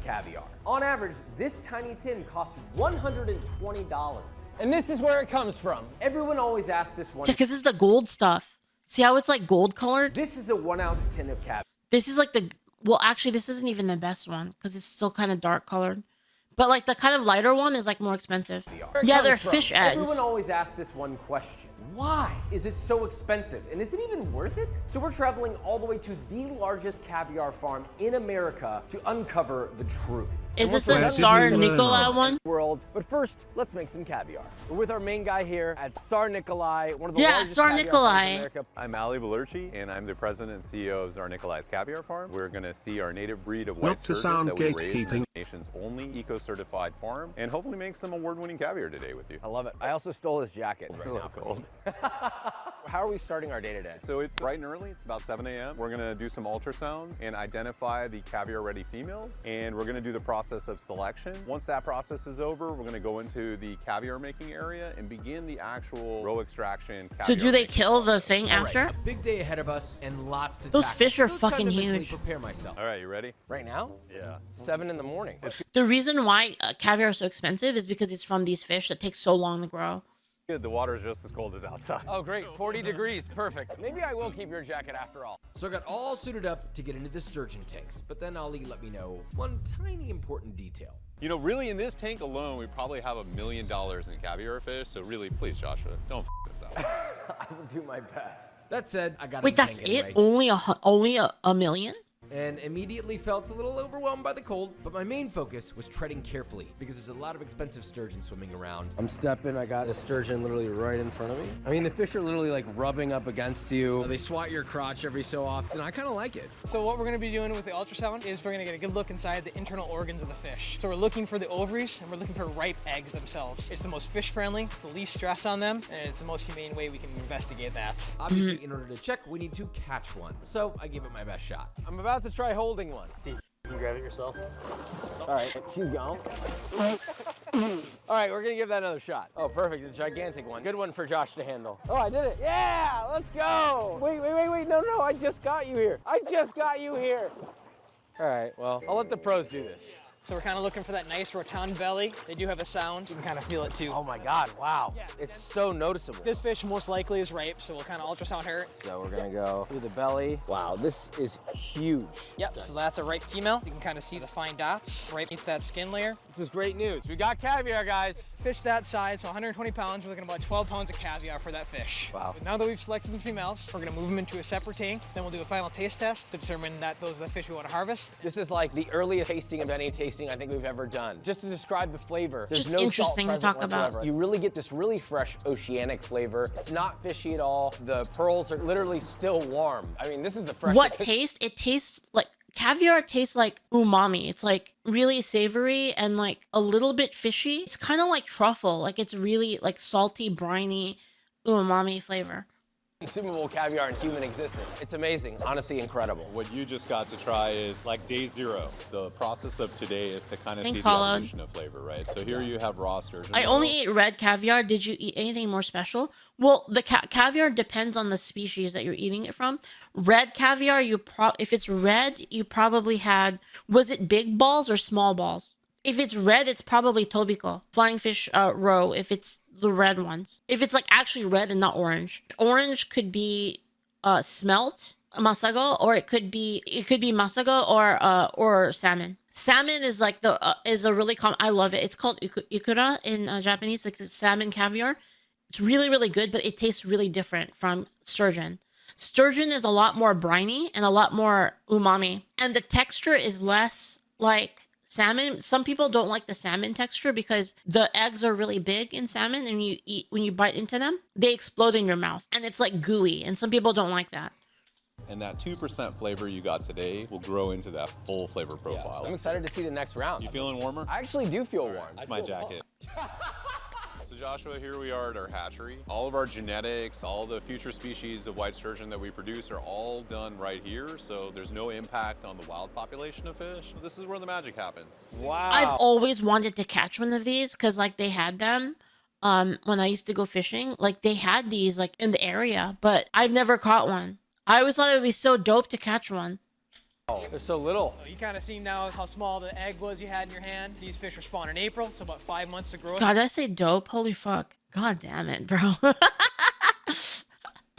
caviar. On average, this tiny tin costs $120. And this is where it comes from. Everyone always asks this one. Yeah, because it's the gold stuff. See how it's like gold colored? This is a 1 ounce tin of caviar. This is like the, well, actually, this isn't even the best one because it's still kind of dark colored. But like the kind of lighter one is like more expensive. Yeah, they're fish eggs. Everyone always asks this one question. Why is it so expensive? And is it even worth it? So we're traveling all the way to the largest caviar farm in America to uncover the truth. Is this the Tsar Nikolai one? World. But first, let's make some caviar. We're with our main guy here at Tsar Nikolai, one of the Yeah, largest Tsar caviar Nikolai. farms in America. I'm Ali Balerchi, and I'm the president and CEO of Tsar Nikolai's Caviar Farm. We're going to see our native breed of white sturgeon that we raise in the nation's only eco-certified farm, and hopefully make some award-winning caviar today with you. I love it. I also stole his jacket right now. Cold. How are we starting our day today? So it's bright and early, it's about 7 a.m. We're gonna do some ultrasounds and identify the caviar-ready females, and we're gonna do the process of selection. Once that process is over, we're gonna go into the caviar making area and begin the actual roe extraction caviar. So do they making kill the thing All after? right, a big day ahead of us and lots to Those tackle. fish are So let's fucking kind of mentally huge. Prepare myself. All right, you ready? Right now? Yeah. 7 in the morning. The reason why caviar is so expensive is because it's from these fish that take so long to grow. Good, the water's just as cold as outside. Oh, great. 40 degrees. Perfect. Maybe I will keep your jacket after all. So I got all suited up to get into the sturgeon tanks, but then Ali let me know one tiny important detail. You know, really in this tank alone, we probably have $1 million in caviar fish, so really, please, Joshua, don't this up. I will do my best. That said, I got Wait, that's it? Only a million? And immediately felt a little overwhelmed by the cold, but my main focus was treading carefully because there's a lot of expensive sturgeon swimming around. I'm stepping, I got a sturgeon literally right in front of me. I mean, the fish are literally like rubbing up against you. They swat your crotch every so often. I kind of like it. So what we're gonna be doing with the ultrasound is we're gonna get a good look inside the internal organs of the fish. So we're looking for the ovaries and we're looking for ripe eggs themselves. It's the most fish friendly, it's the least stress on them, and it's the most humane way we can investigate that. Obviously, in order to check, we need to catch one. So I gave it my best shot. I'm about to try holding one. You can grab it yourself. All right, she's gone. All right, we're gonna give that another shot. Oh, perfect, a gigantic one. Good one for Josh to handle. Oh, I did it. Yeah, let's go. Wait, no, I just got you here. All right, well, I'll let the pros do this. So we're kind of looking for that nice rotund belly. They do have a sound. You can kind of feel it too. Oh my God, wow. Yeah. It's so noticeable. This fish most likely is ripe, so we'll kind of ultrasound her. So we're gonna go through the belly. Wow, this is huge. Yep, so that's a ripe female. You can kind of see the fine dots right beneath that skin layer. This is great news. We got caviar, guys. Fish that size, so 120 pounds, we're looking at about 12 pounds of caviar for that fish. Wow. But now that we've selected the females, we're gonna move them into a separate tank. Then we'll do a final taste test to determine that those are the fish we want to harvest. This is like the earliest tasting of any tasting I think we've ever done. Just to describe the flavor, there's Just no interesting to salt talk present about. whatsoever. You really get this really fresh oceanic flavor. It's not fishy at all. The pearls are literally still warm. I mean, this is the freshest. What taste? It tastes like caviar tastes like umami. It's like really savory and like a little bit fishy. It's kind of like truffle. Like it's really like salty, briny, umami flavor. Consumable caviar in human existence. It's amazing, honestly incredible. What you just got to try is like day zero. The process of today is to kind of Thanks, see the Holland. evolution of flavor, right? So here you have raw sturgeon. I only ate red caviar. Did you eat anything more special? Well, the caviar depends on the species that you're eating it from. Red caviar, if it's red, you probably had, was it big balls or small balls? If it's red, it's probably tobiko, flying fish roe, if it's the red ones. If it's like actually red and not orange. Orange could be smelt, masago, or it could be masago or salmon. Salmon is like is a really common, I love it. It's called ikura in Japanese. It's salmon caviar. It's really, really good, but it tastes really different from sturgeon. Sturgeon is a lot more briny and a lot more umami. And the texture is less like salmon. Some people don't like the salmon texture because the eggs are really big in salmon, and when you bite into them, they explode in your mouth. And it's like gooey, and some people don't like that. And that 2% flavor you got today will grow into that full flavor profile. I'm excited to see the next round. You feeling warmer? I actually do feel warm. That's my jacket. So Joshua, here we are at our hatchery. All of our genetics, all the future species of white sturgeon that we produce are all done right here. So there's no impact on the wild population of fish. This is where the magic happens. Wow. I've always wanted to catch one of these because like they had them when I used to go fishing. Like they had these like in the area, but I've never caught one. I always thought it would be so dope to catch one. Oh, they're so little. You kind of see now how small the egg was you had in your hand. These fish were spawned in April, so about 5 months of growth. God, did I say dope? Holy fuck. God damn it, bro.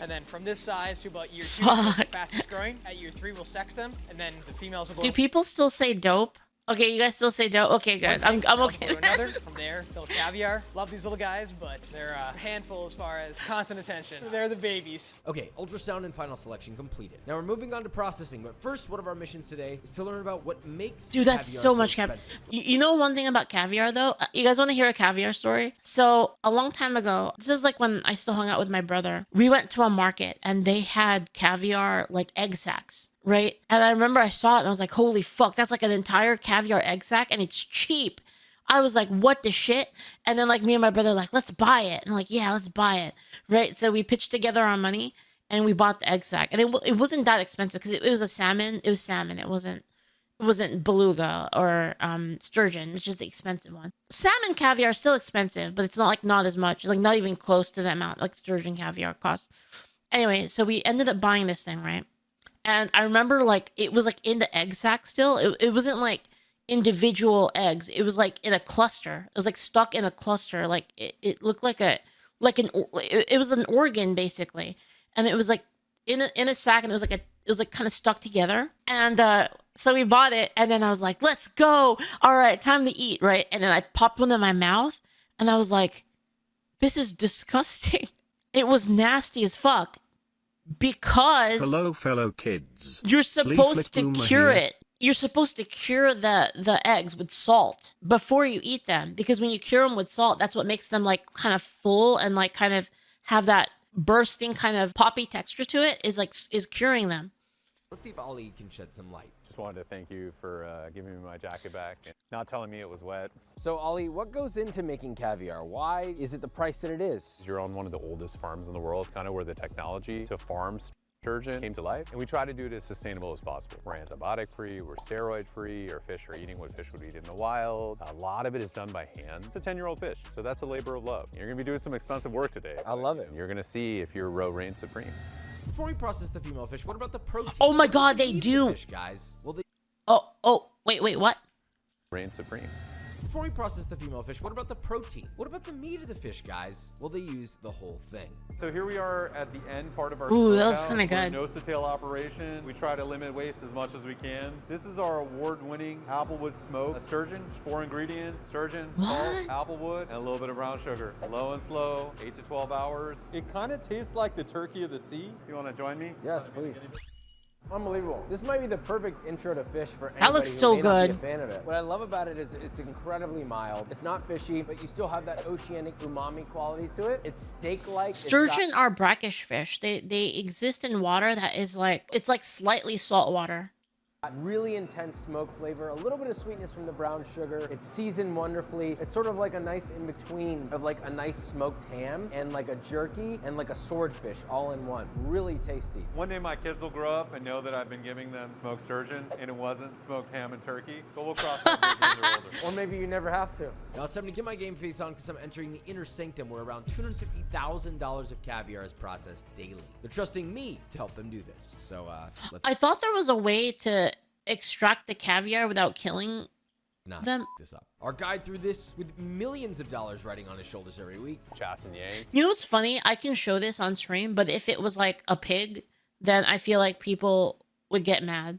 And then from this size to about year 2, Fuck. the fastest growing. At year 3, we'll sex them, and then the females will go. Do people still say dope? Okay, you guys still say dope? Okay, good. I'm okay. From another, from there, little caviar. Love these little guys, but they're a handful as far as constant attention. They're the babies. Okay, ultrasound and final selection completed. Now we're moving on to processing, but first, one of our missions today is to learn about what makes Dude, that's caviar so much caviar. expensive. You know one thing about caviar, though? You guys want to hear a caviar story? So, a long time ago, this is like when I still hung out with my brother. We went to a market, and they had caviar, like egg sacs, right? And I remember I saw it, and I was like, holy fuck, that's like an entire caviar egg sac, and it's cheap. I was like, what the shit? And then, like, me and my brother, like, let's buy it. And I'm like, yeah, let's buy it, right? So we pitched together our money, and we bought the egg sac. And it wasn't that expensive, because it was a salmon. It was salmon. It wasn't beluga or sturgeon, which is the expensive one. Salmon caviar is still expensive, but it's not as much. It's like not even close to the amount like sturgeon caviar costs. Anyway, so we ended up buying this thing, right? And I remember like it was like in the egg sac still. It wasn't like individual eggs. It was like in a cluster. It was like stuck in a cluster. Like it looked like it was an organ basically, and it was like in a sack, and it was like kind of stuck together. And so we bought it, and then I was like, let's go. All right, time to eat, right? And then I popped one in my mouth, and I was like, this is disgusting. It was nasty as fuck because hello, fellow kids. You're supposed to Leaflit cure here. it. You're supposed to cure the eggs with salt before you eat them, because when you cure them with salt, that's what makes them like kind of full and like kind of have that bursting kind of poppy texture to it, is curing them. Let's see if Ali can shed some light. Just wanted to thank you for giving me my jacket back and not telling me it was wet. So Ali, what goes into making caviar? Why is it the price that it is? You're on one of the oldest farms in the world, kind of where the technology to farm sturgeon came to life, and we try to do it as sustainable as possible. We're antibiotic free, we're steroid free, our fish are eating what fish would eat in the wild. A lot of it is done by hand. It's a 10-year-old fish, so that's a labor of love. You're gonna be doing some expensive work today. I love it. And you're gonna see if your roe reigns supreme. Before we process the female fish, what about the protein? Oh my God, What do they feed do. the fish, guys. Well, they Wait, what? Reign supreme. Before we process the female fish, what about the protein? What about the meat of the fish, guys? Well, they use the whole thing. So here we are at the end part of our Ooh, that smokehouse. looks kinda We're a good. nose-to-tail operation. We try to limit waste as much as we can. This is our award-winning applewood smoke. A sturgeon, 4 ingredients: sturgeon, salt, applewood, and a little bit of brown sugar. Low and slow, 8 to 12 hours. It kind of tastes like the turkey of the sea. You want to join me? Yes, please. Unbelievable. This might be the perfect intro to fish for anybody That looks who so may not be good. a fan of it. What I love about it is it's incredibly mild. It's not fishy, but you still have that oceanic umami quality to it. It's steak-like. Sturgeon are brackish fish. They exist in water that is like, it's like slightly salt water. Really intense smoke flavor, a little bit of sweetness from the brown sugar. It's seasoned wonderfully. It's sort of like a nice in-between of like a nice smoked ham and like a jerky and like a swordfish all in one. Really tasty. One day my kids will grow up and know that I've been giving them smoked sturgeon and it wasn't smoked ham and turkey, but we'll cross that bridge when they're older. Or maybe you never have to. Now it's time to get my game face on because I'm entering the inner sanctum where around $250,000 of caviar is processed daily. They're trusting me to help them do this. So let's I thought there was a way to extract the caviar without killing not them. this up. Our guide through this with millions of dollars riding on his shoulders every week. Chas and Yang. You know what's funny? I can show this on stream, but if it was like a pig, then I feel like people would get mad.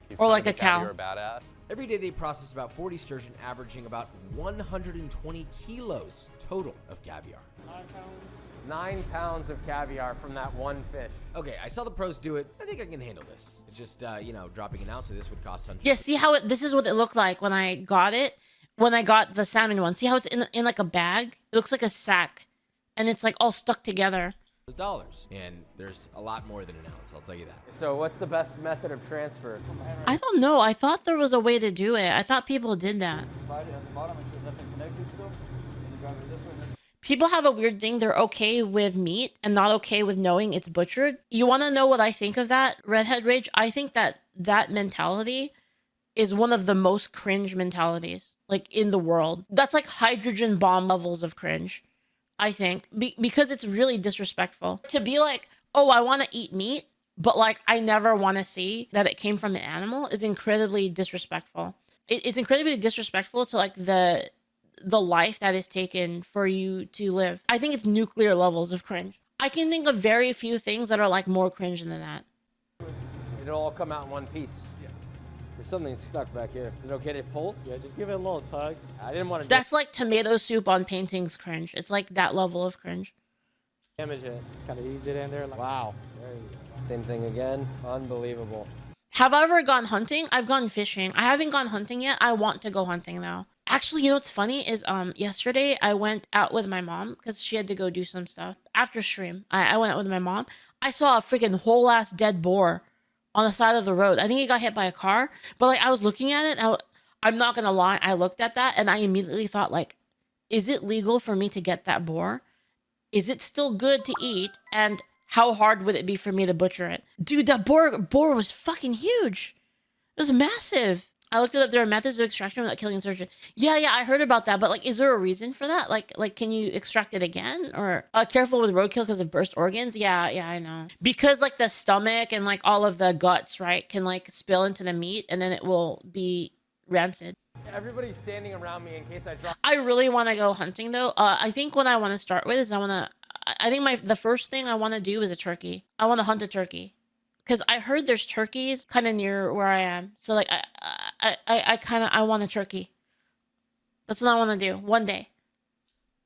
He's Or kind like of a cow. caviar badass. Every day they process about 40 sturgeon, averaging about 120 kilos total of caviar. 9 pounds of caviar from that one fish. Okay, I saw the pros do it. I think I can handle this. It's just, dropping an ounce of this would cost hundreds. Yeah, see how this is what it looked like when I got it, when I got the salmon one. See how it's in like a bag? It looks like a sack, and it's like all stuck together. Dollars. And there's a lot more than an ounce, I'll tell you that. So what's the best method of transfer? I don't know. I thought there was a way to do it. I thought people did that. People have a weird thing. They're okay with meat and not okay with knowing it's butchered. You want to know what I think of that, Redhead Rage? I think that mentality is one of the most cringe mentalities, like, in the world. That's like hydrogen bomb levels of cringe, I think, because it's really disrespectful. To be like, oh, I want to eat meat, but like I never want to see that it came from an animal is incredibly disrespectful. It's incredibly disrespectful to like the life that is taken for you to live. I think it's nuclear levels of cringe. I can think of very few things that are like more cringe than that. It'll all come out in one piece. Yeah. There's something stuck back here. Is it okay to pull? Yeah, just give it a little tug. I didn't want to That's like tomato soup on paintings cringe. It's like that level of cringe. damage it. Just kind of ease it in there. Like, Wow. There you go. Same thing again. Unbelievable. Have I ever gone hunting? I've gone fishing. I haven't gone hunting yet. I want to go hunting though. Actually, you know what's funny is yesterday I went out with my mom because she had to go do some stuff after stream. I went out with my mom. I saw a freaking whole ass dead boar on the side of the road. I think he got hit by a car, but like I was looking at it. I'm not gonna lie. I looked at that and I immediately thought like, is it legal for me to get that boar? Is it still good to eat? And how hard would it be for me to butcher it? Dude, that boar was fucking huge. It was massive. I looked it up. There are methods of extraction without killing a surgeon. Yeah, I heard about that. But like, is there a reason for that? Like, can you extract it again? Or careful with roadkill because of burst organs? Yeah, I know. Because like the stomach and like all of the guts, right, can like spill into the meat and then it will be rancid. Everybody's standing around me in case I drop. I really want to go hunting though. I think what I want to start with is I think the first thing I want to do is a turkey. I want to hunt a turkey. Because I heard there's turkeys kind of near where I am. So like I want a turkey. That's what I want to do one day.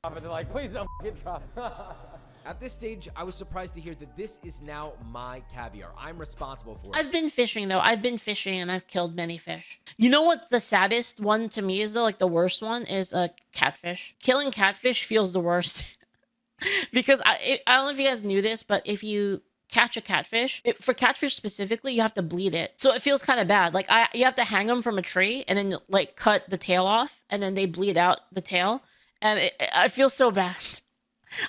But they're like, please don't get dropped. At this stage, I was surprised to hear that this is now my caviar. I'm responsible for it. I've been fishing though. I've been fishing and I've killed many fish. You know what the saddest one to me is though? Like the worst one is a catfish. Killing catfish feels the worst. Because I don't know if you guys knew this, but if you catch a catfish, for catfish specifically, you have to bleed it. So it feels kind of bad. Like you have to hang them from a tree and then like cut the tail off and then they bleed out the tail. And I feel so bad.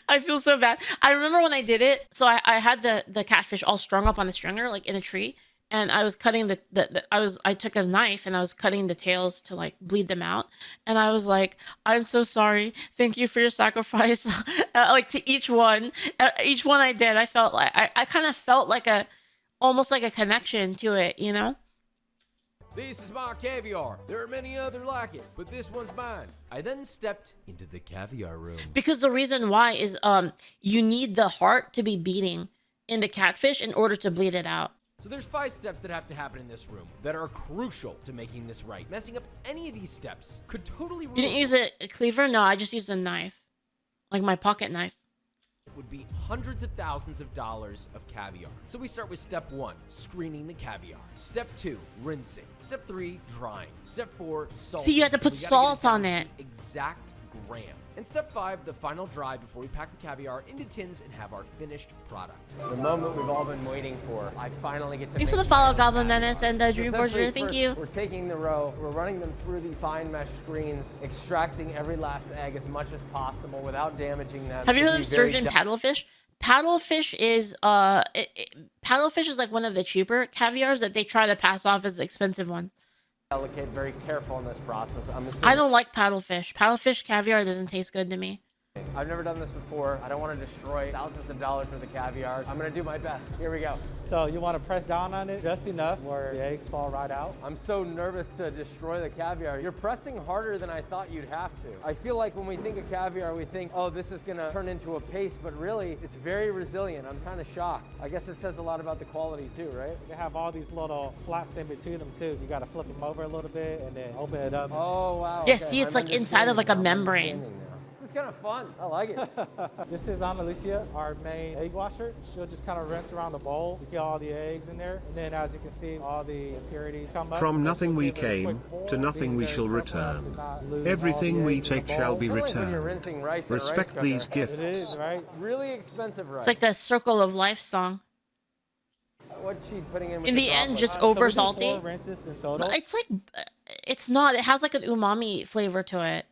I feel so bad. I remember when I did it. So I had the catfish all strung up on a stringer, like in a tree. And I was cutting I took a knife and I was cutting the tails to like bleed them out. And I was like, I'm so sorry. Thank you for your sacrifice. Like to each one I did, I felt like, I kind of felt like almost like a connection to it, you know? This is my caviar. There are many other like it, but this one's mine. I then stepped into the caviar room. Because the reason why is you need the heart to be beating in the catfish in order to bleed it out. So there's 5 steps that have to happen in this room that are crucial to making this right. Messing up any of these steps could totally ruin. You didn't use a cleaver? No, I just used a knife. Like my pocket knife. Would be hundreds of thousands of dollars of caviar. So we start with step 1, screening the caviar. Step 2, rinsing. Step 3, drying. Step 4, salt. See, you have to put salt on it. Exact gram. And step 5, the final dry before we pack the caviar into tins and have our finished product. The moment we've all been waiting for. I finally get to. Thanks for the follow, Goblin Menace and Dream Forger. Thank you. We're taking the roe, we're running them through these fine mesh screens, extracting every last egg as much as possible without damaging them. Have you heard of sturgeon paddlefish? Paddlefish is paddlefish is like one of the cheaper caviars that they try to pass off as expensive ones. Delicate, very careful in this process. I don't like paddlefish. Paddlefish caviar doesn't taste good to me. I've never done this before. I don't want to destroy thousands of dollars worth of caviar. I'm going to do my best. Here we go. So you want to press down on it just enough where the eggs fall right out. I'm so nervous to destroy the caviar. You're pressing harder than I thought you'd have to. I feel like when we think of caviar, we think, oh, this is going to turn into a paste, but really, it's very resilient. I'm kind of shocked. I guess it says a lot about the quality too, right? They have all these little flaps in between them too. You got to flip them over a little bit and then open it up. Oh, wow. Yeah, see, it's like inside of like a membrane. This is kind of fun. I like it. This is Alicia, our main egg washer. She'll just kind of rinse around the bowl to get all the eggs in there. And then as you can see, all the impurities come up. From nothing we came, to nothing we shall return. Everything we take shall be returned. Respect these gifts. It is, right? Really expensive rice. It's like the Circle of Life song. What's she putting in? In the end, just over salty. 4 rinses in total. It's like, it's not. It has like an umami flavor to it.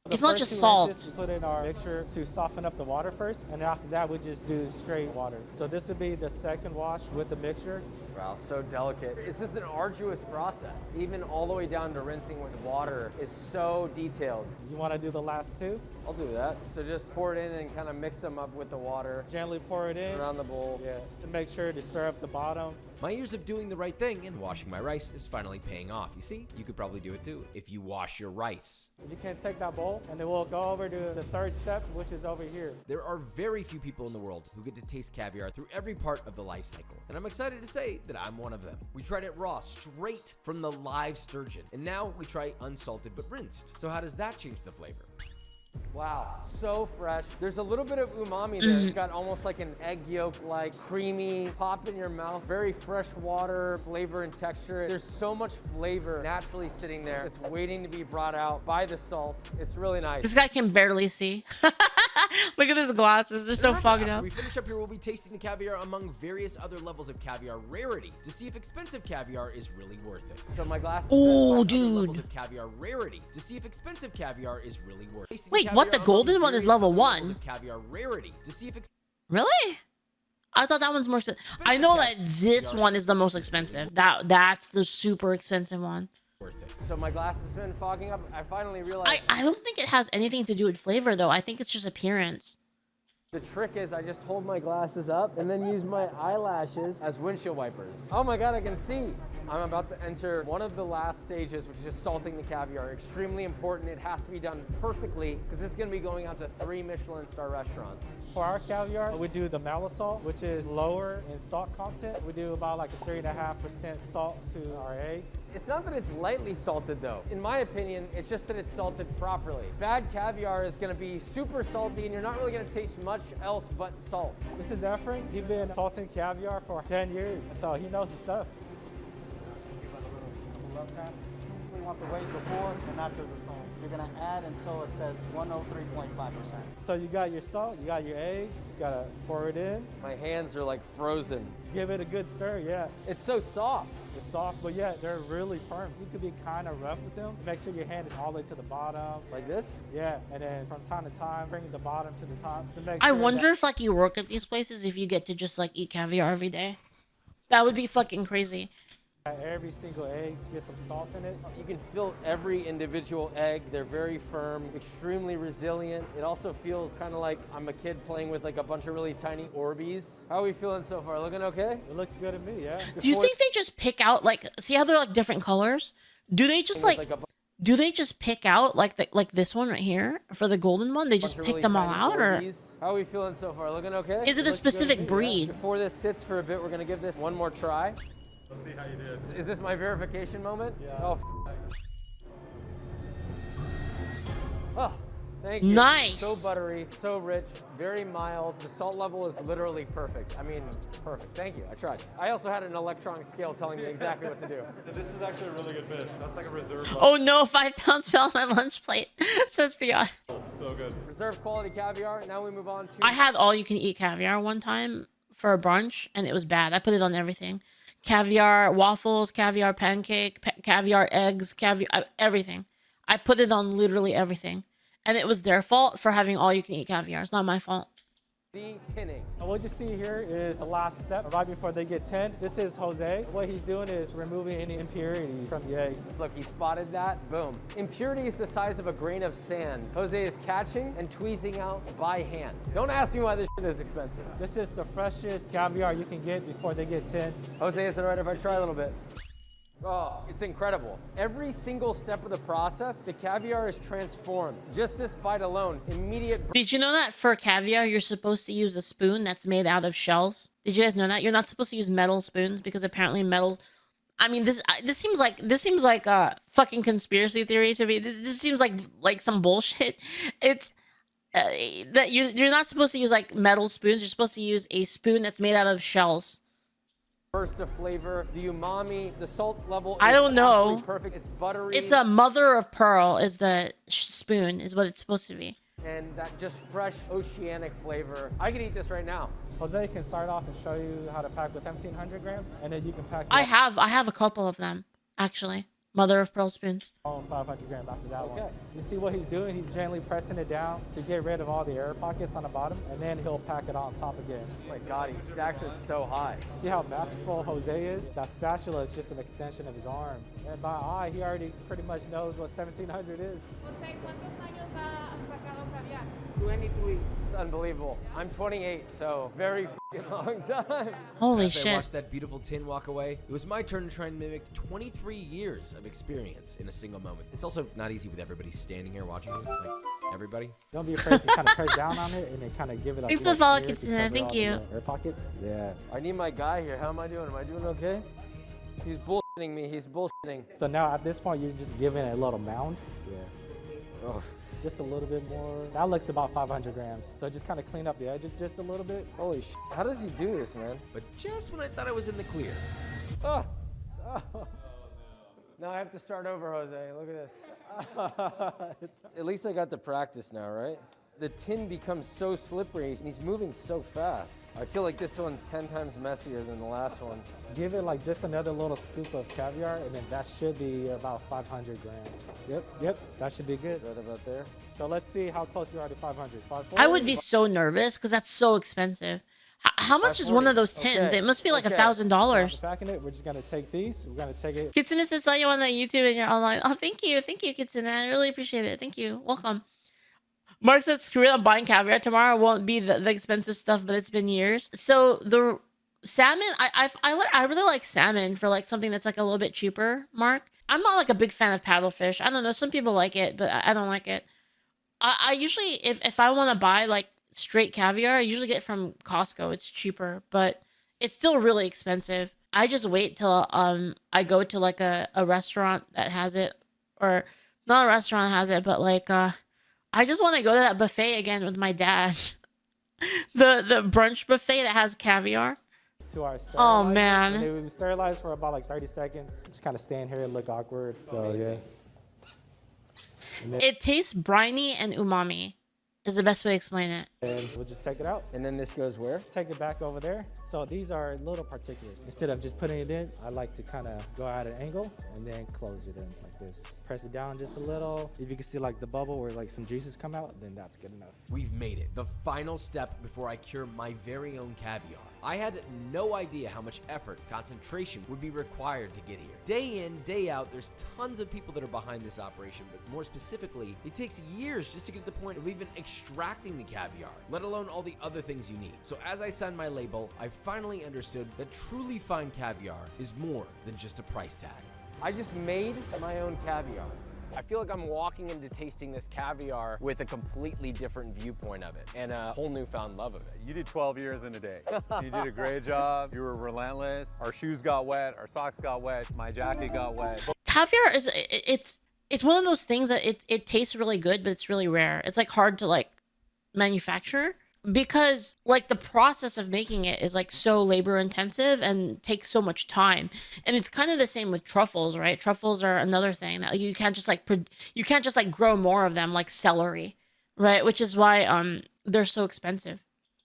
It's not just salt. We put in our mixture to soften up the water first, and after that we just do straight water. So this would be the second wash with the mixture. Wow, so delicate. It's just an arduous process. Even all the way down to rinsing with water is so detailed. You want to do the last two? I'll do that. So just pour it in and kind of mix them up with the water. Gently pour it in. Around the bowl. Yeah, to make sure to stir up the bottom. My years of doing the right thing and washing my rice is finally paying off. You see, you could probably do it too if you wash your rice. You can take that bowl and then we'll go over to the third step, which is over here. There are very few people in the world who get to taste caviar through every part of the life cycle. And I'm excited to say that I'm one of them. We tried it raw, straight from the live sturgeon. And now we try unsalted but rinsed. So how does that change the flavor? Wow, so fresh. There's a little bit of umami there. It's got almost like an egg yolk, like creamy, pop in your mouth, very fresh water, flavor and texture. There's so much flavor naturally sitting there. It's waiting to be brought out by the salt. It's really nice. This guy can barely see. Look at his glasses. They're so fucked up. We finish up here, we'll be tasting the caviar among various other levels of caviar rarity to see if expensive caviar is really worth it. So my glass is Ooh, dude. Levels dude. of caviar rarity to see if expensive caviar is really worth it. Wait, what? The golden one is level 1? Caviar rarity to see if Really? I thought that one's more. I know that this one is the most expensive. That's the super expensive one. worth it. So my glass has been fogging up. I finally realized. I don't think it has anything to do with flavor though. I think it's just appearance. The trick is I just hold my glasses up and then use my eyelashes as windshield wipers. Oh my God, I can see. I'm about to enter one of the last stages, which is just salting the caviar. Extremely important. It has to be done perfectly because this is going to be going out to 3 Michelin star restaurants. For our caviar, we do the malosalt, which is lower in salt content. We do about like a 3.5% salt to our eggs. It's not that it's lightly salted though. In my opinion, it's just that it's salted properly. Bad caviar is going to be super salty and you're not really going to taste much else but salt. This is Efren. He's been salting caviar for 10 years, so he knows the stuff. We want the weight before and after the salt. You're gonna add until it says 103.5%. So you got your salt, you got your eggs, just gotta pour it in. My hands are like frozen. Give it a good stir, yeah. It's so soft. It's soft, but yeah, they're really firm. You could be kind of rough with them. Make sure your hand is all the way to the bottom. Like this? Yeah, and then from time to time, bring the bottom to the top. To make I sure wonder that if like you work at these places if you get to just like eat caviar every day. That would be fucking crazy. every single egg get some salt in it. You can feel every individual egg. They're very firm, extremely resilient. It also feels kind of like I'm a kid playing with like a bunch of really tiny Orbeez. How are we feeling so far? Looking okay? It looks good to me, yeah. Do you think they just pick out like, see how they're like different colors? Do they just like do they just pick out like this one right here for the golden one? They just pick really them all out, or How are we feeling so far? Looking okay? is it a looks good to specific me, breed? Yeah. Before this sits for a bit, we're gonna give this one more try. Let's see how you did. Is this my verification moment? Yeah. Oh, oh, thank you. Nice. So buttery, so rich, very mild. The salt level is literally perfect. I mean, perfect. Thank you. I tried. I also had an electronic scale telling me exactly what to do. This is actually a really good fish. That's like a reserve level. Oh no, 5 pounds fell on my lunch plate, says Theon. So good. Reserve quality caviar. Now we move on to. I had all you can eat caviar one time for a brunch and it was bad. I put it on everything. Caviar waffles, caviar pancake, caviar eggs, caviar, everything. I put it on literally everything. And it was their fault for having all you can eat caviar. It's not my fault. The tinning. What you see here is the last step right before they get tinned. This is Jose. What he's doing is removing any impurities from the eggs. Look, he spotted that. Boom. Impurities the size of a grain of sand. Jose is catching and tweezing out by hand. Don't ask me why this shit is expensive. This is the freshest caviar you can get before they get tinned. Jose, is it all right if I try a little bit? Oh, it's incredible. Every single step of the process, the caviar is transformed. Just this bite alone, immediate. Did you know that for caviar, you're supposed to use a spoon that's made out of shells? Did you guys know that? You're not supposed to use metal spoons because apparently metal... I mean, this seems like a fucking conspiracy theory to me. This seems like some bullshit. It's that you're not supposed to use like metal spoons. You're supposed to use a spoon that's made out of shells. Burst of flavor, the umami, the salt level. I don't know. Absolutely perfect. It's buttery. It's a mother of pearl is the spoon is what it's supposed to be. And that just fresh oceanic flavor. I could eat this right now. Jose can start off and show you how to pack with 1,700 grams, and then you can pack. I have a couple of them actually. Mother of pearl spoons. 500 grams after that one. You see what he's doing? He's gently pressing it down to get rid of all the air pockets on the bottom, and then he'll pack it on top again. Oh my God, he stacks it so high. See how masterful Jose is? That spatula is just an extension of his arm. And by eye, he already pretty much knows what 1700 is. Jose, ¿cuántos años ha empacado caviar? 23. It's unbelievable. I'm 28, so very long time. Holy As I shit. watched that beautiful tin walk away, it was my turn to try and mimic 23 years of experience in a single moment. It's also not easy with everybody standing here watching you, like everybody. Don't be afraid to kind of press down on it and then kind of give it a Thanks little for following, smear to Kitsune. cover Thank all the you. Air pockets. Yeah. I need my guy here. How am I doing? Am I doing okay? He's bullshitting me. He's bullshitting. So now at this point, you're just giving it a little mound. Yeah. Oh, Just a little bit more. That looks about 500 grams. So just kind of clean up the edges just a little bit. holy shit. How does he do this, man? But just when I thought I was in the clear. Oh. Now I have to start over, Jose. Look at this. At least I got the practice now, right? The tin becomes so slippery and he's moving so fast. I feel like this one's 10 times messier than the last one. Give it like just another little scoop of caviar, and then that should be about 500 grams. Yep, that should be good. Right about there. So let's see how close you are to 500. I would be so nervous because that's so expensive. How much is one of those tins? Okay. It must be like Okay. $1,000. Packing it, we're just gonna take these. We're gonna take it. Kitsune says, saw you on the YouTube and you're online. Oh, thank you, Kitsune. I really appreciate it. Thank you. Welcome. Mark said, screw it, I'm buying caviar tomorrow. It won't be the expensive stuff, but it's been years. So the salmon, I really like salmon for like something that's like a little bit cheaper, Mark. I'm not like a big fan of paddlefish. I don't know. Some people like it, but I don't like it. I usually, if I want to buy like straight caviar, I usually get it from Costco. It's cheaper, but it's still really expensive. I just wait till I go to like a restaurant that has it, or not a restaurant that has it, but like I just want to go to that buffet again with my dad. the brunch buffet that has caviar. To our sterilizer. Oh, man. And then we sterilize for about like 30 seconds. Just kind of stand here and look awkward. So yeah. And then, It tastes briny and umami is the best way to explain it. and we'll just take it out. And then this goes where? Take it back over there. So these are little particulars. Instead of just putting it in, I like to kind of go at an angle and then close it in like this. Press it down just a little. If you can see like the bubble where like some juices come out, then that's good enough. We've made it. The final step before I cure my very own caviar. I had no idea how much effort, concentration would be required to get here. Day in, day out, there's tons of people that are behind this operation, but more specifically, it takes years just to get to the point of even extracting the caviar, let alone all the other things you need. So as I signed my label, I finally understood that truly fine caviar is more than just a price tag. I just made my own caviar. I feel like I'm walking into tasting this caviar with a completely different viewpoint of it and a whole newfound love of it. You did 12 years in a day. You did a great job. You were relentless. Our shoes got wet. Our socks got wet. My jacket got wet. Caviar is it's one of those things that it tastes really good, but it's really rare. It's like hard to like manufacture because like the process of making it is like so labor intensive and takes so much time. And it's kind of the same with truffles, right? Truffles are another thing that you can't just like grow more of them like celery, right? Which is why they're so expensive.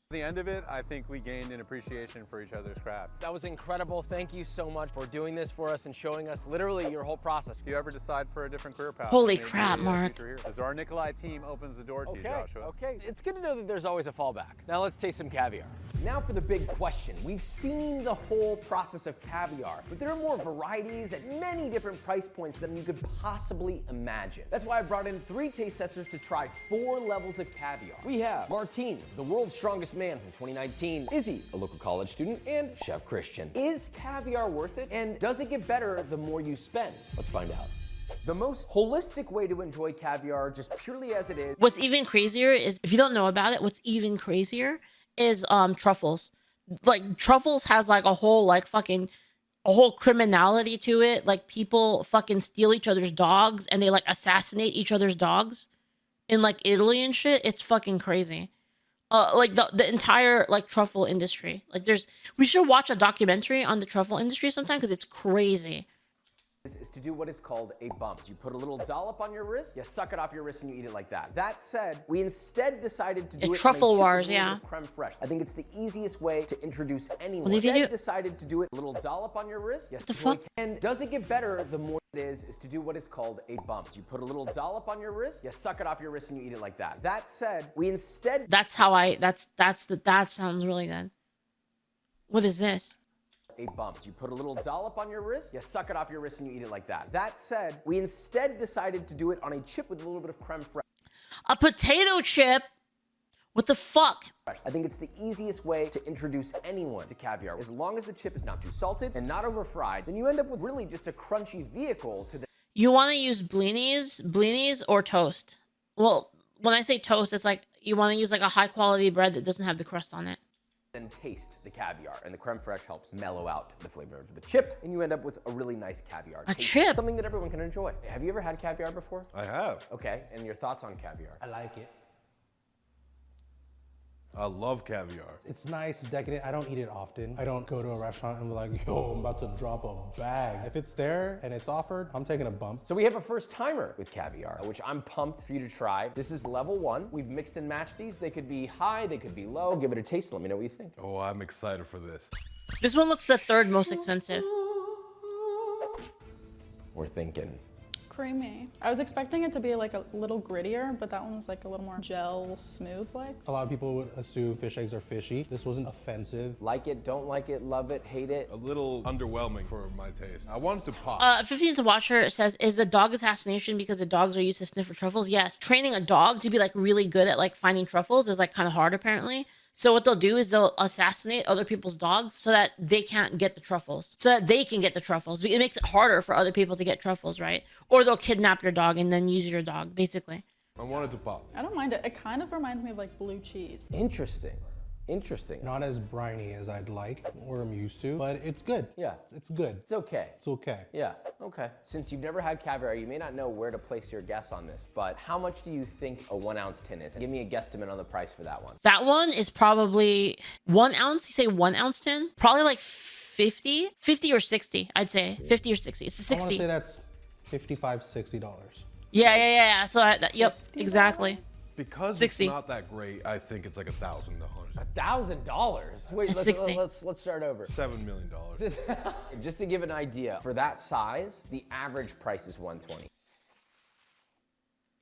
At the end of it, I think we gained an appreciation for each other's craft. That was incredible. Thank you so much for doing this for us and showing us literally your whole process. If you ever decide for a different career path, Holy maybe crap, a Mark. future hero. As our Nikolai team opens the door to you, Joshua. Okay. It's good to know that there's always a fallback. Now let's taste some caviar. Now for the big question. We've seen the whole process of caviar, but there are more varieties at many different price points than you could possibly imagine. That's why I brought in 3 taste testers to try 4 levels of caviar. We have Martins, the world's strongest man from 2019, Izzy, a local college student, and Chef Christian. Is caviar worth it? And does it get better the more you spend? Let's find out. The most holistic way to enjoy caviar, just purely as it is. What's even crazier is if you don't know about it, what's even crazier is truffles. Like truffles has like a whole criminality to it. Like people fucking steal each other's dogs and they like assassinate each other's dogs in like Italy and shit. It's fucking crazy. Like the entire like truffle industry. Like we should watch a documentary on the truffle industry sometime because it's crazy. Is to do what is called a bump. So you put a little dollop on your wrist, you suck it off your wrist and you eat it like that. That said, we instead decided to do it Truffle in a Wars, chicken yeah. with creme fraiche. I think it's the easiest way to introduce anyone. Well, Instead decided to do it a little dollop on your wrist. Yes, the fuck? And does it get better the more is to do what is called a bump. You put a little dollop on your wrist, you suck it off your wrist and you eat it like that. That said, we instead That sounds really good. What is this? a bump. You put a little dollop on your wrist, you suck it off your wrist and you eat it like that. That said, we instead decided to do it on a chip with a little bit of creme fraiche. A potato chip? What the fuck? I think it's the easiest way to introduce anyone to caviar. As long as the chip is not too salted and not over fried, then you end up with really just a crunchy vehicle to You want to use blinis or toast? Well, when I say toast, it's like you want to use like a high quality bread that doesn't have the crust on it. then taste the caviar. And the creme fraiche helps mellow out the flavor of the chip, and you end up with a really nice caviar taste. Chip? Something that everyone can enjoy. Have you ever had caviar before? I have. Okay, and your thoughts on caviar? I like it. I love caviar. It's nice, it's decadent. I don't eat it often. I don't go to a restaurant and be like, yo, I'm about to drop a bag. If it's there and it's offered, I'm taking a bump. So we have a first timer with caviar, which I'm pumped for you to try. This is level 1. We've mixed and matched these. They could be high, they could be low. Give it a taste. Let me know what you think. Oh, I'm excited for this. This one looks the third most expensive. We're thinking. Creamy. I was expecting it to be like a little grittier, but that one's like a little more gel smooth like. A lot of people would assume fish eggs are fishy. This wasn't offensive. Like it, don't like it, love it, hate it. A little underwhelming for my taste. I want it to pop. 15th Watcher says, is the dog assassination because the dogs are used to sniff for truffles? Yes. Training a dog to be like really good at like finding truffles is like kind of hard apparently. So what they'll do is they'll assassinate other people's dogs so that they can't get the truffles, so that they can get the truffles. It makes it harder for other people to get truffles, right? Or they'll kidnap your dog and then use your dog, basically. I want it to pop. I don't mind it. It kind of reminds me of like blue cheese. Interesting. Interesting. Not as briny as I'd like or I'm used to, but it's good. Yeah. It's good. It's okay. It's okay. Yeah, okay. Since you've never had caviar, you may not know where to place your guess on this, but how much do you think a 1 ounce tin is? Give me a guesstimate on the price for that one. That one is probably 1 ounce. You say 1 ounce tin? Probably like 50 or 60, I'd say. 50 or 60. It's a 60. I want to say that's $55, $60. Yeah. So yep, exactly. Because 60. It's not that great, I think it's like $1,000. $1,000? Wait, It's let's 60. let's start over. $7 million. Just to give an idea, for that size, the average price is $120.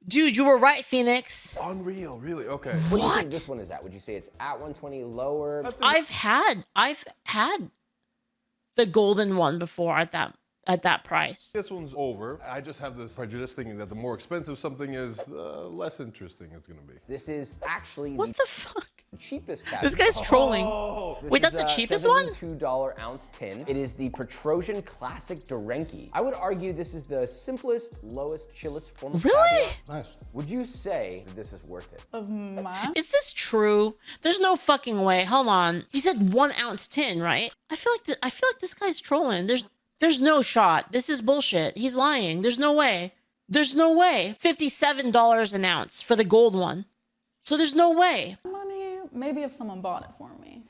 Dude, you were right, Phoenix. Unreal, really? Okay. What do you think this one is at? Would you say it's at 120, lower? I've had the golden one before at that price. This one's over. I just have this prejudice thinking that the more expensive something is, the less interesting it's gonna be. This is actually What the fuck? cheapest caviar. This guy's trolling. This Wait, that's is the a cheapest one? $72 ounce tin. It is the Petrosian Classic Durenki. I would argue this is the simplest, lowest, chillest form of Really? caviar. Nice. Would you say that this is worth it? Of mine? Is this true? There's no fucking way. Hold on. He said 1 ounce tin, right? I feel like this guy's trolling. There's no shot. This is bullshit. He's lying. There's no way. There's no way. $57 an ounce for the gold one. So there's no way. Money, maybe if someone bought it for me.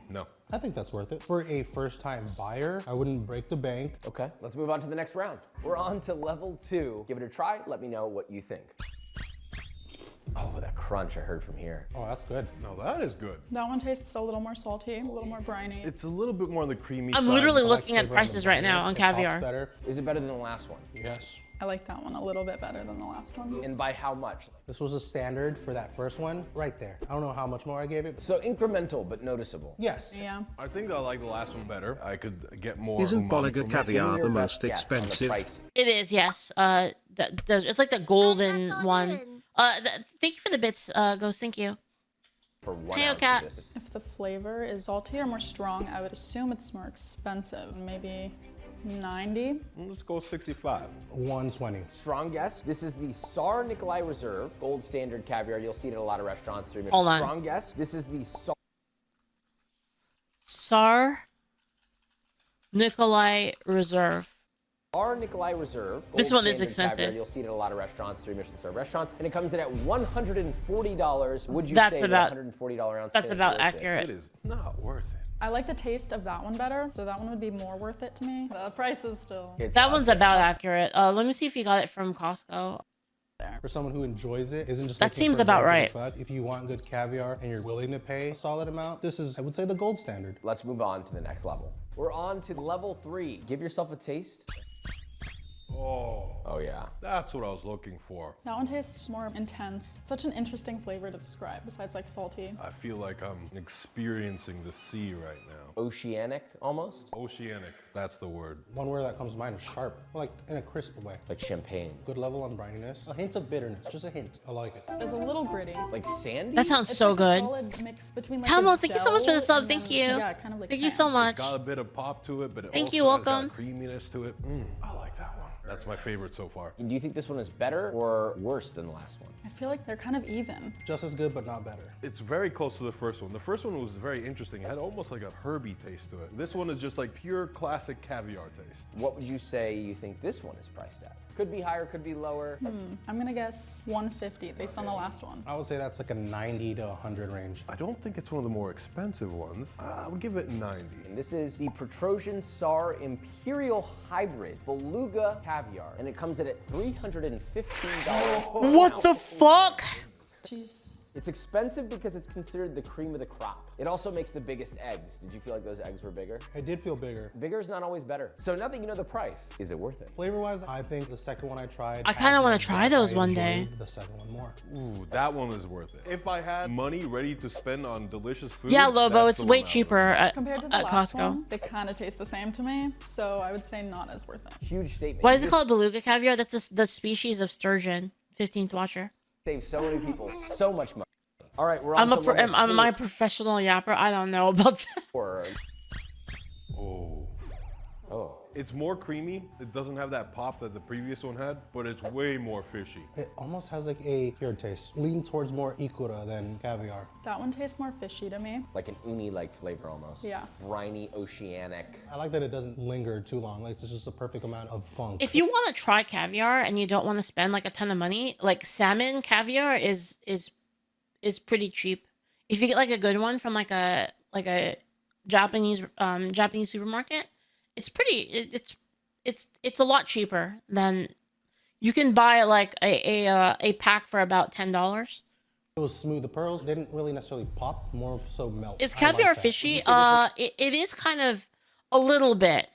No. I think that's worth it. For a first-time buyer, I wouldn't break the bank. Okay, let's move on to the next round. We're on to level 2. Give it a try. Let me know what you think. Oh, that crunch I heard from here. Oh, that's good. No, that is good. That one tastes a little more salty, a little more briny. It's a little bit more on the creamy side. I'm literally I like looking at flavor on the prices right now on brightness. It pops caviar. better. Is it better than the last one? Yes. I like that one a little bit better than the last one. And by how much? This was a standard for that first one, right there. I don't know how much more I gave it. So incremental, but noticeable. Yes. Yeah. I think I like the last one better. I could get more. Isn't umami Bolliger from it. Give me caviar your the best most guess on the expensive? price. It is, yes. It's like the golden one. Thank you for the bits, Ghost. Thank you. For 1 Hey, ounce Cat. of this. If the flavor is salty or more strong, I would assume it's more expensive. Maybe 90. Let's go 65. 120. Strong guess. This is the Tsar Nikolai Reserve, gold standard caviar. You'll see it at a lot of restaurants. Hold on. Strong guess. This is the Tsar Nikolai Reserve. Tsar Nikolai Reserve. This gold one is standard expensive. caviar. You'll see it at a lot of restaurants, 3 Michelin star restaurants, and it comes in at $140. Would you That's say about- that $140 ounce? That's tin is about worth it? accurate. It is not worth it. I like the taste of that one better, so that one would be more worth it to me. The price is still. It's That up one's there. about accurate. Let me see if you got it from Costco. For someone who enjoys it, isn't just That looking seems for a about bang for right. the buck. If you want good caviar and you're willing to pay a solid amount, this is, I would say, the gold standard. Let's move on to the next level. We're on to level 3. Give yourself a taste. Oh yeah. That's what I was looking for. That one tastes more intense. Such an interesting flavor to describe, besides like salty. I feel like I'm experiencing the sea right now. Oceanic, almost? Oceanic, that's the word. One word that comes to mind is sharp, like in a crisp way. Like champagne. Good level on brininess. A hint of bitterness, just a hint. I like it. It's a little gritty. Like sandy? That sounds It's so like a good. solid mix between like Helmo, a thank you so much for the gel sub. and Thank then- you. Yeah, kind of like Thank you sand. so much. Got a bit of pop to it, but it Thank also you, has welcome. that creaminess to it. I like that one. That's my favorite so far. Do you think this one is better or worse than the last one? I feel like they're kind of even. Just as good, but not better. It's very close to the first one. The first one was very interesting. It had almost like a herby taste to it. This one is just like pure classic caviar taste. What would you say you think this one is priced at? Could be higher, could be lower. I'm gonna guess 150 based on the last one. I would say that's like a 90 to 100 range. I don't think it's one of the more expensive ones. I would give it 90. And this is the Petrosian Tsar Imperial Hybrid Beluga Caviar. And it comes in at $315. What the fuck? Jeez. It's expensive because it's considered the cream of the crop. It also makes the biggest eggs. Did you feel like those eggs were bigger? I did feel bigger. Bigger is not always better. So now that you know the price, is it worth it? Flavor-wise, I think the second one I tried. I kinda wanna try those I one enjoyed day. The second one more. Ooh, that one is worth it. If I had money ready to spend on delicious food, Yeah, Lobo, that's it's the way one I would cheaper recommend. at, Compared to the at last Costco. one, they kind of taste the same to me, so I would say not as worth it. Huge statement. Why is it called beluga caviar? That's the species of sturgeon. 15th watcher. Saves so many people so much money. All right, we're on to Am I a professional yapper? I don't know about that. four. Oh. It's more creamy. It doesn't have that pop that the previous one had, but it's way more fishy. It almost has like a cured taste. Lean towards more ikura than caviar. That one tastes more fishy to me. Like an uni-like flavor almost. Yeah. Briny, oceanic. I like that it doesn't linger too long. Like it's just a perfect amount of funk. If you want to try caviar and you don't want to spend like a ton of money, like salmon caviar is pretty cheap. If you get like a good one from like a Japanese supermarket, it's a lot cheaper than you can buy like a pack for about $10. It was smooth. The pearls didn't really necessarily pop, more so melt. Is I like caviar that. fishy? It is kind of a little bit.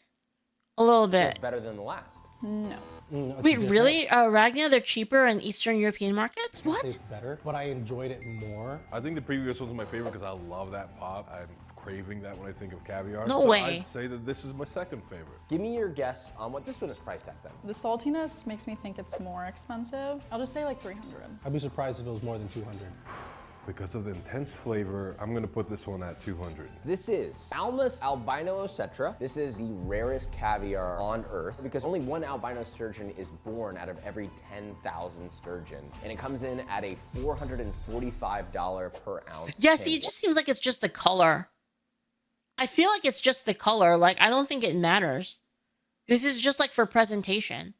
It's better than the last. No. It's Wait, different. really? Ragna, they're cheaper in Eastern European markets? What? It's better, but I enjoyed it more. I think the previous one's my favorite because I love that pop. I'm craving that when I think of caviar. No But way. I'd say that this is my second favorite. Give me your guess on what this one is priced at then. The saltiness makes me think it's more expensive. I'll just say like 300. I'd be surprised if it was more than 200. Because of the intense flavor, I'm gonna put this one at 200. This is Almus albino ocetra. This is the rarest caviar on Earth because only one albino sturgeon is born out of every 10,000 sturgeon. And it comes in at a $445 per ounce. Yeah, see, it just seems like it's just the color. I feel like it's just the color. Like, I don't think it matters. This is just like for presentation.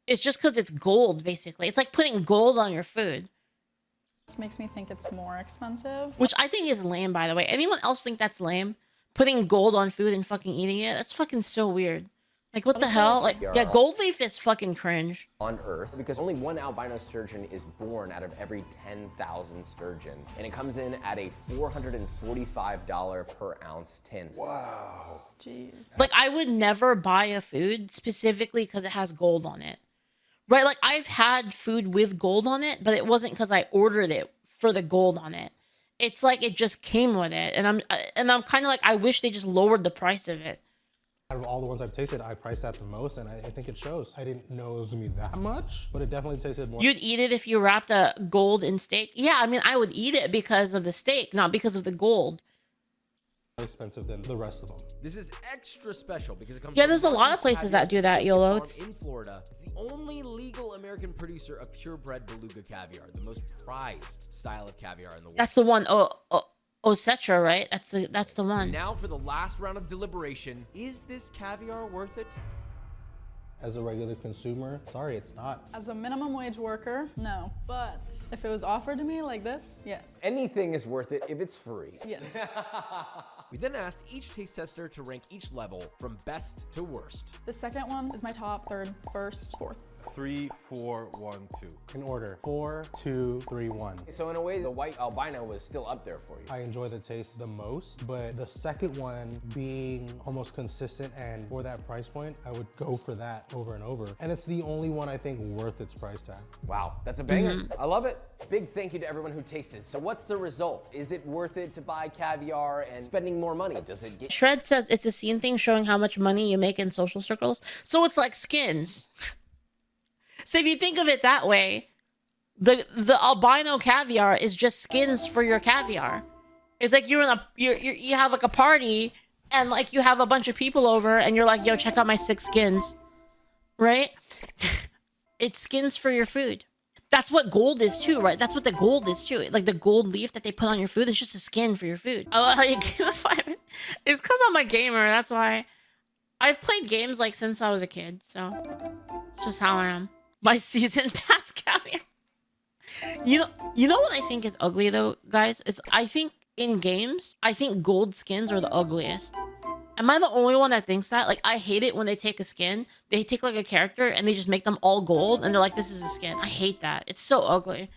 It's just because it's gold, basically. It's like putting gold on your food. This makes me think it's more expensive. Which I think is lame, by the way. Anyone else think that's lame? Putting gold on food and fucking eating it? That's fucking so weird. Like, what the hell? Like, yeah, gold leaf is fucking cringe. On Earth because only one albino sturgeon is born out of every 10,000 sturgeon. And it comes in at a $445 per ounce tin. Wow. Jeez. Like, I would never buy a food specifically because it has gold on it. Right? Like, I've had food with gold on it, but it wasn't because I ordered it for the gold on it. It's like it just came with it. And I'm kind of like, I wish they just lowered the price of it. Out of all the ones I've tasted, I priced that the most, and I think it shows. I didn't know it was gonna be that much, but it definitely tasted more. You'd eat it if you wrapped a gold in steak? Yeah, I mean, I would eat it because of the steak, not because of the gold. More expensive than the rest of them. This is extra special because it comes Yeah, from there's a lot of Martin's places Caviar that do that, Steak YOLO. Farm It's- in Florida. It's the only legal American producer of purebred beluga caviar, the most prized style of caviar in the world. That's the one. Ocetra, right? That's the one. Now for the last round of deliberation. Is this caviar worth it? As a regular consumer, sorry, it's not. As a minimum wage worker, no. But if it was offered to me like this, yes. Anything is worth it if it's free. Yes. We then asked each taste tester to rank each level from best to worst. The second one is my top, third, first, fourth. 3, 4, 1, 2. In order, 4, 2, 3, 1. So in a way, the white albino was still up there for you. I enjoy the taste the most, but the second one being almost consistent, and for that price point, I would go for that over and over. And it's the only one I think worth its price tag. Wow, that's a banger. I love it. Big thank you to everyone who tasted. So what's the result? Is it worth it to buy caviar and spending more money? Does it get... Shred says it's a scene thing showing how much money you make in social circles. So it's like skins. So if you think of it that way, the albino caviar is just skins for your caviar. It's like you have like a party and like you have a bunch of people over and you're like, yo, check out my 6 skins, right? It's skins for your food. That's what gold is too, right? That's what the gold is too. Like the gold leaf that they put on your food is just a skin for your food. I love how you gamify it. It's because I'm a gamer. That's why. I've played games like since I was a kid, so it's just how I am. My season pass caviar. You know what I think is ugly though, guys? I think in games, I think gold skins are the ugliest. Am I the only one that thinks that? Like, I hate it when they take a skin, they take like a character and they just make them all gold and they're like, this is a skin. I hate that. It's so ugly.